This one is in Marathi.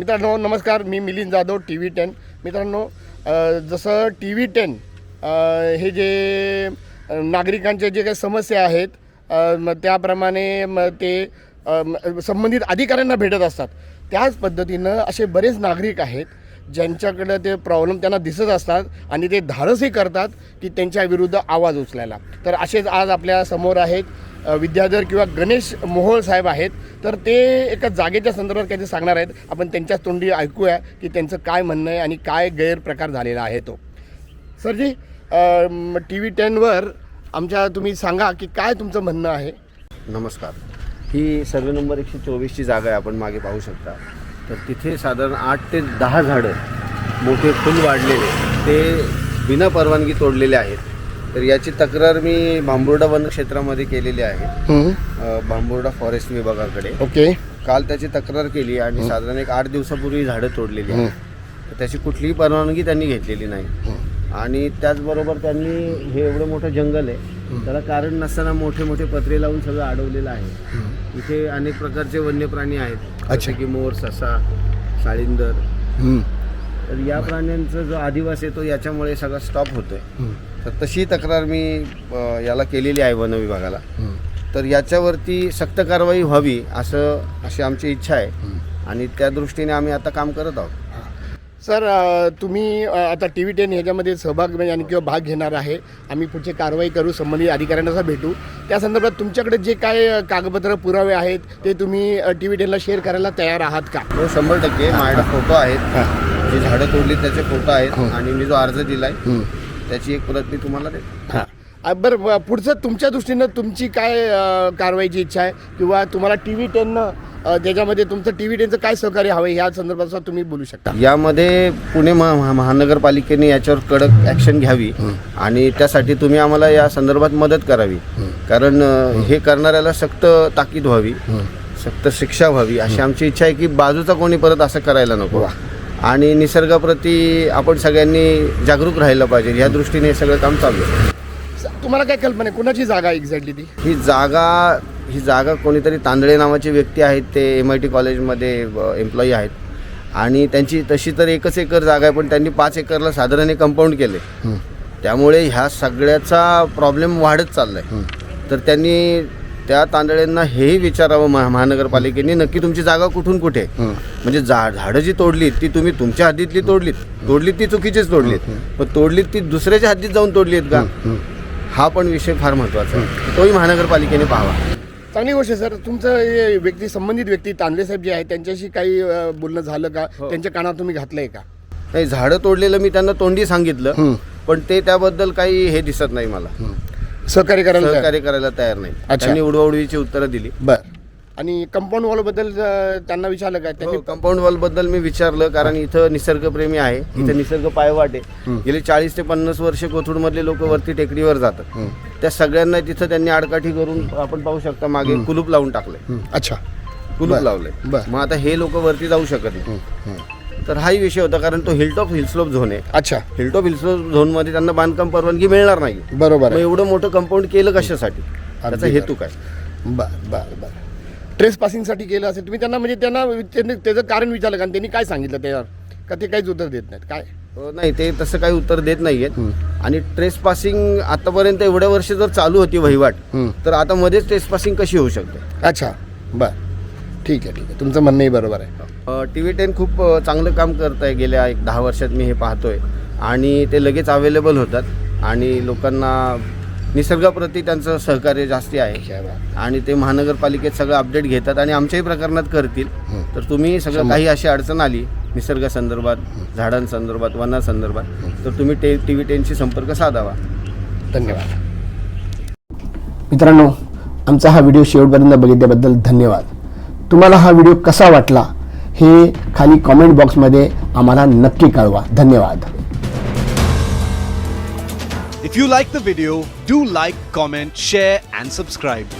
मित्रांनो नमस्कार, मी मिलिंद जाधव TV10. मित्रांनो जसं TV10 हे जे नागरिकांचे जे काही समस्या आहेत मग त्याप्रमाणे ते संबंधित अधिकाऱ्यांना भेटत असतात. त्याच पद्धतीनं असे बरेच नागरिक आहेत ज्यांच्याकडे ते प्रॉब्लेम त्यांना दिसत असतात आणि ते धाडसही करतात की त्यांच्या विरुद्ध आवाज उचलायला. तर असेच आज आपल्या समोर आहेत विद्याधर किंवा गणेश मोहोळ साहेब आहेत. तर ते एका जागेच्या संदर्भात काहीतरी सांगणार आहेत. आपण त्यांच्याच तोंडी ऐकूया की त्यांचं काय म्हणणं आहे आणि काय गैरप्रकार झालेला आहे तो. सरजी TV10वर आमच्या तुम्ही सांगा की काय तुमचं म्हणणं आहे. नमस्कार. ही सर्वे नंबर 124ची जागा आहे, आपण मागे पाहू शकता. तर तिथे साधारण 8 ते 10 झाडं मोठे फुल वाढलेले ते बिना परवानगी तोडलेले आहेत. तर याची तक्रार मी भांबुर्डा वन क्षेत्रामध्ये केलेली आहे, भांबुर्डा फॉरेस्ट विभागाकडे. ओके. काल त्याची तक्रार केली आणि साधारण एक 8 दिवसापूर्वी झाडं तोडलेली आहेत. तर त्याची कुठलीही परवानगी त्यांनी घेतलेली नाही. आणि त्याचबरोबर त्यांनी हे एवढं मोठं जंगल आहे, त्याला कारण नसताना मोठे मोठे पत्रे लावून सगळं अडवलेलं आहे. इथे अनेक प्रकारचे वन्य प्राणी आहेत, जसे की मोर, ससा, साळींदर. तर या प्राण्यांचा जो अधिवास आहे तो याच्यामुळे सगळा स्टॉप होतोय. तर तशी तक्रार मी याला केलेली आहे वन विभागाला. तर याच्यावरती सक्त कारवाई व्हावी अशी आमची इच्छा आहे आणि त्या दृष्टीने आम्ही आता काम करत आहोत. सर तुम्ही आता TV10 ह्याच्यामध्ये सहभाग आणि किंवा भाग घेणार आहे. आम्ही पुढची कारवाई करू, संबंधित अधिकाऱ्यांना भेटू. त्या संदर्भात तुमच्याकडे जे काय कागदपत्र पुरावे आहेत ते तुम्ही TV10ला शेअर करायला तयार आहात का? हो, 100%. माझ्याकडे फोटो आहेत, जी झाडं तोडली त्याचे फोटो आहेत आणि मी जो अर्ज दिलाय त्याची एक प्रत मी तुम्हाला देतो. बरं, पुढचं तुमच्या दृष्टीनं तुमची काय कारवाईची इच्छा आहे किंवा तुम्हाला TV10 त्याच्यामध्ये तुमचं TV10चं काय सहकार्य हवं ह्या संदर्भात तुम्ही बोलू शकता. यामध्ये पुणे महानगरपालिकेने याच्यावर कडक ॲक्शन घ्यावी आणि त्यासाठी तुम्ही आम्हाला या संदर्भात मदत करावी. कारण हे करणाऱ्याला सक्त ताकीद व्हावी, सक्त शिक्षा व्हावी अशी आमची इच्छा आहे की बाजूचा कोणी परत असं करायला नको. आणि निसर्गाप्रती आपण सगळ्यांनी जागरूक राहिलं पाहिजे, या दृष्टीने हे सगळं काम चालू आहे. तुम्हाला काय कल्पना आहे कुणाची जागा एक्झॅक्टली ती? ही जागा कोणीतरी तांदळे नावाचे व्यक्ती आहेत, ते MIT कॉलेजमध्ये एम्प्लॉई आहेत आणि त्यांची तशी तर 1 एकर जागा आहे, पण त्यांनी 5 एकरला साधारण कंपाऊंड केले. त्यामुळे ह्या सगळ्याचा प्रॉब्लेम वाढत चालला आहे. तर त्यांनी त्या तांदळ्यांना हेही विचारावं महानगरपालिकेने नक्की तुमची जागा कुठून कुठे, म्हणजे झाडं जी तोडलीत ती तुम्ही तुमच्या हद्दीतली तोडलीत ती चुकीचीच तोडलीत, पण तोडलीत ती दुसऱ्याच्या हद्दीत जाऊन तोडलीत का, हा पण विषय फार महत्त्वाचा आहे. तोही महानगरपालिकेने पाहावा. चांगली गोष्ट आहे सर. तुमचं संबंधित व्यक्ती तांदळे साहेब जे आहेत त्यांच्याशी काही बोलणं झालं का? त्यांच्या कानावर तुम्ही घातलंय का? नाही, झाडं तोडलेलं मी त्यांना तोंडी सांगितलं, पण ते त्याबद्दल काही हे दिसत नाही मला, सहकार्य करायला तयार नाही. त्यांनी उडवाउडवीची उत्तरं दिली. बरं. आणि कंपाऊंड वॉलबद्दल त्यांना विचारलं का त्यांनी? कंपाऊंड वॉलबद्दल मी विचारलं, कारण इथं निसर्गप्रेमी आहे, इथं निसर्ग पायवाट आहे. गेले 40 ते 50 वर्ष कोथरूडमधले लोक वरती टेकडीवर जातात. त्या सगळ्यांना तिथं त्यांनी आडकाठी करून आपण पाहू शकता मागे कुलूप लावून टाकलंय. अच्छा, कुलूप लावलंय. मग आता हे लोक वरती जाऊ शकत नाही. तर हाही विषय होता, कारण तो हिलटॉप हिलस्लोप झोन आहे. अच्छा. हिलटॉप हिलस्लोप झोन मध्ये त्यांना बांधकाम परवानगी मिळणार नाही. बरोबर. मग एवढं मोठं कंपाऊंड केलं कशासाठी, त्याचा हेतू काय? बरं. ट्रेस पासिंगसाठी केलं असेल तुम्ही त्यांना, म्हणजे त्यांना त्याचं कारण विचारलं का? त्यांनी काय सांगितलं त्यावर का ते काहीच उत्तर देत नाहीत काय? नाही, ते तसं काही उत्तर देत नाहीयेत. आणि ट्रेस पासिंग आतापर्यंत एवढ्या वर्ष जर चालू होती वहिवाट, तर आता मध्येच ट्रेस पासिंग कशी होऊ शकते? अच्छा, बरं, ठीक आहे. तुमचं म्हणणंही बरोबर आहे. TV10 खूप चांगलं काम करत आहे. गेल्या 10 वर्षात मी हे पाहतोय आणि ते लगेच अवेलेबल होतात आणि लोकांना निसर्गाप्रती त्यांचं सहकार्य जास्ती आहे आणि ते महानगरपालिकेत सगळं अपडेट घेतात आणि आमच्याही प्रकरणात करतील. तर तुम्ही सगळं काही अशी अडचण आली निसर्गासंदर्भात, झाडांसंदर्भात, वनासंदर्भात, तर तुम्ही TV10शी संपर्क साधावा. धन्यवाद. मित्रांनो, आमचा हा व्हिडिओ शेवटपर्यंत बघितल्याबद्दल धन्यवाद. तुम्हाला हा व्हिडिओ कसा वाटला हे खाली कॉमेंट बॉक्समध्ये आम्हाला नक्की कळवा. धन्यवाद. If you like the video, do like, comment, share and subscribe.